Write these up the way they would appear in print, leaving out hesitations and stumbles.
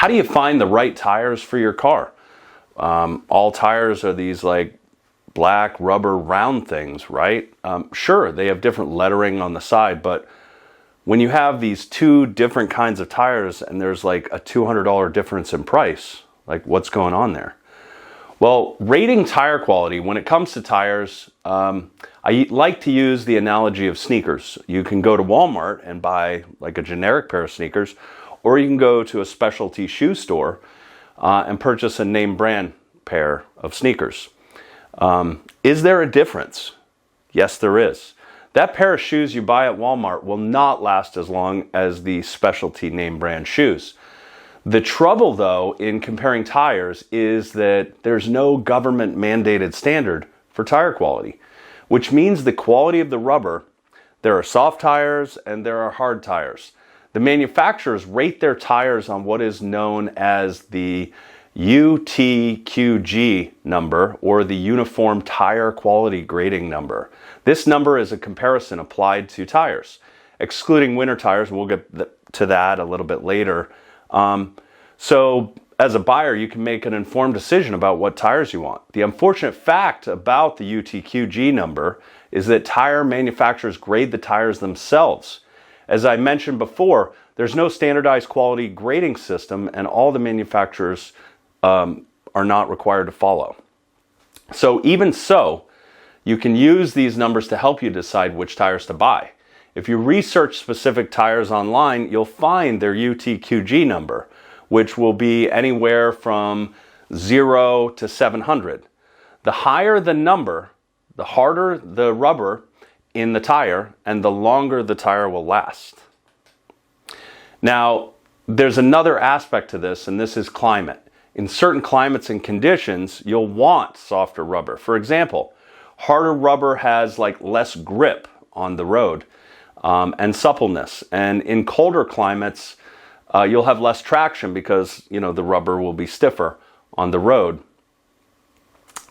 do you find the right tires for your car? All tires are these like black rubber round things, right? Sure, they have different lettering on the side, but when you have these two different kinds of tires and there's like a $200 difference in price, like what's going on there? Well, rating tire quality, when it comes to tires, I like to use the analogy of sneakers. You can go to Walmart and buy like a generic pair of sneakers, or you can go to a specialty shoe store and purchase a name brand pair of sneakers. Is there a difference? Yes, there is. That pair of shoes you buy at Walmart will not last as long as the specialty name brand shoes. The trouble, though, in comparing tires is that there's no government mandated standard for tire quality, which means the quality of the rubber, there are soft tires and there are hard tires. The manufacturers rate their tires on what is known as the UTQG number, or the Uniform Tire Quality Grading number. This number is a comparison applied to tires, excluding winter tires. We'll get to that a little bit later. So as a buyer, you can make an informed decision about what tires you want. The unfortunate fact about the UTQG number is that tire manufacturers grade the tires themselves. As I mentioned before, there's no standardized quality grading system, and all the manufacturers are not required to follow. So even so, you can use these numbers to help you decide which tires to buy. If you research specific tires online, you'll find their UTQG number, which will be anywhere from 0 to 700. The higher the number, the harder the rubber in the tire, and the longer the tire will last. Now, there's another aspect to this, and this is climate. In certain climates and conditions, you'll want softer rubber. For example, harder rubber has like less grip on the road and suppleness. And in colder climates, you'll have less traction because, the rubber will be stiffer on the road.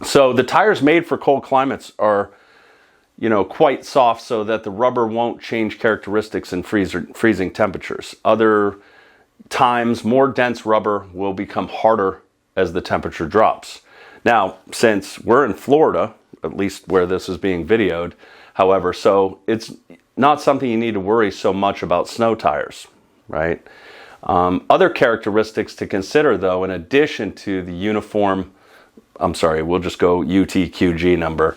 So the tires made for cold climates are, quite soft so that the rubber won't change characteristics in freezing temperatures. Other times, more dense rubber will become harder as the temperature drops. Now, since we're in Florida, at least where this is being videoed, however, so it's not something you need to worry so much about snow tires, right? Other characteristics to consider, though, in addition to the we'll just go UTQG number.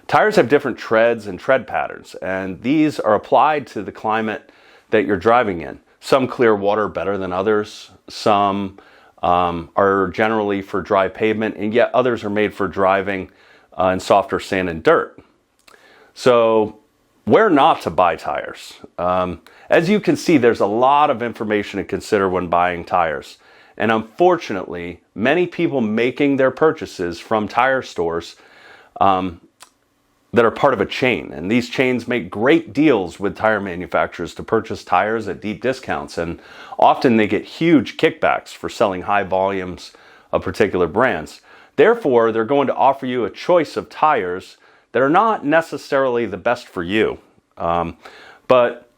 Tires have different treads and tread patterns, and these are applied to the climate that you're driving in. Some clear water better than others. Some are generally for dry pavement, and yet others are made for driving in softer sand and dirt. So where not to buy tires? As you can see, there's a lot of information to consider when buying tires. And unfortunately, many people making their purchases from tire stores that are part of a chain. And these chains make great deals with tire manufacturers to purchase tires at deep discounts. And often they get huge kickbacks for selling high volumes of particular brands. Therefore, they're going to offer you a choice of tires that are not necessarily the best for you, but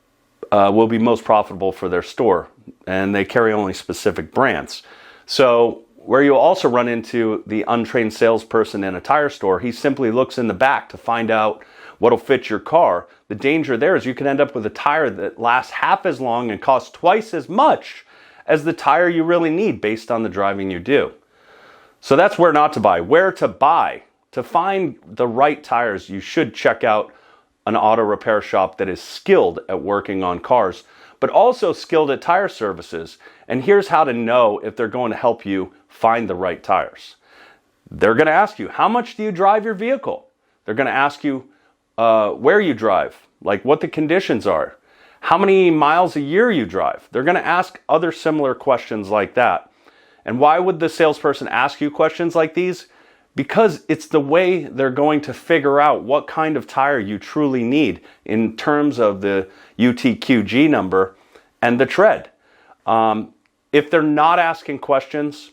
will be most profitable for their store. And they carry only specific brands. So where you'll also run into the untrained salesperson in a tire store, he simply looks in the back to find out what'll fit your car. The danger there is you can end up with a tire that lasts half as long and costs twice as much as the tire you really need based on the driving you do. So that's where not to buy. Where to buy? To find the right tires, you should check out an auto repair shop that is skilled at working on cars, but also skilled at tire services. And here's how to know if they're going to help you find the right tires. They're going to ask you, how much do you drive your vehicle? They're going to ask you where you drive, like what the conditions are, how many miles a year you drive. They're going to ask other similar questions like that. And why would the salesperson ask you questions like these? Because it's the way they're going to figure out what kind of tire you truly need in terms of the UTQG number and the tread. If they're not asking questions,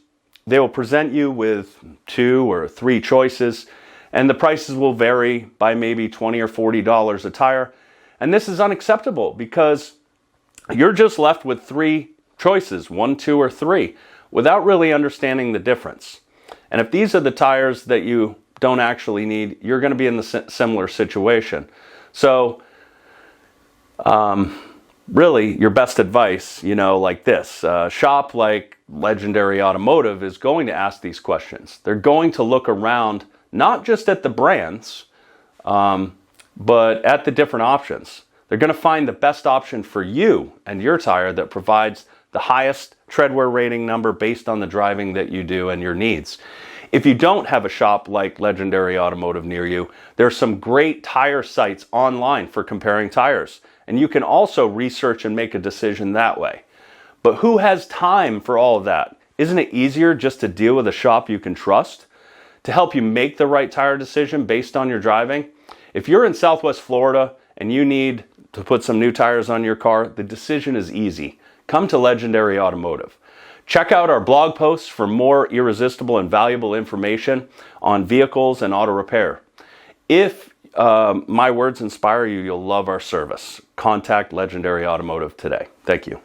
they will present you with 2 or 3 choices, and the prices will vary by maybe $20 or $40 a tire. And this is unacceptable because you're just left with 3 choices, 1, 2, or 3, without really understanding the difference. And if these are the tires that you don't actually need, you're going to be in the similar situation. So really, your best advice, like this, shop like Legendary Automotive is going to ask these questions. They're going to look around, not just at the brands, but at the different options. They're going to find the best option for you and your tire that provides the highest treadwear rating number based on the driving that you do and your needs. If you don't have a shop like Legendary Automotive near you, there's some great tire sites online for comparing tires. And you can also research and make a decision that way. But who has time for all of that? Isn't it easier just to deal with a shop you can trust to help you make the right tire decision based on your driving? If you're in Southwest Florida and you need to put some new tires on your car, the decision is easy. Come to Legendary Automotive. Check out our blog posts for more irresistible and valuable information on vehicles and auto repair. If my words inspire you, you'll love our service. Contact Legendary Automotive today. Thank you.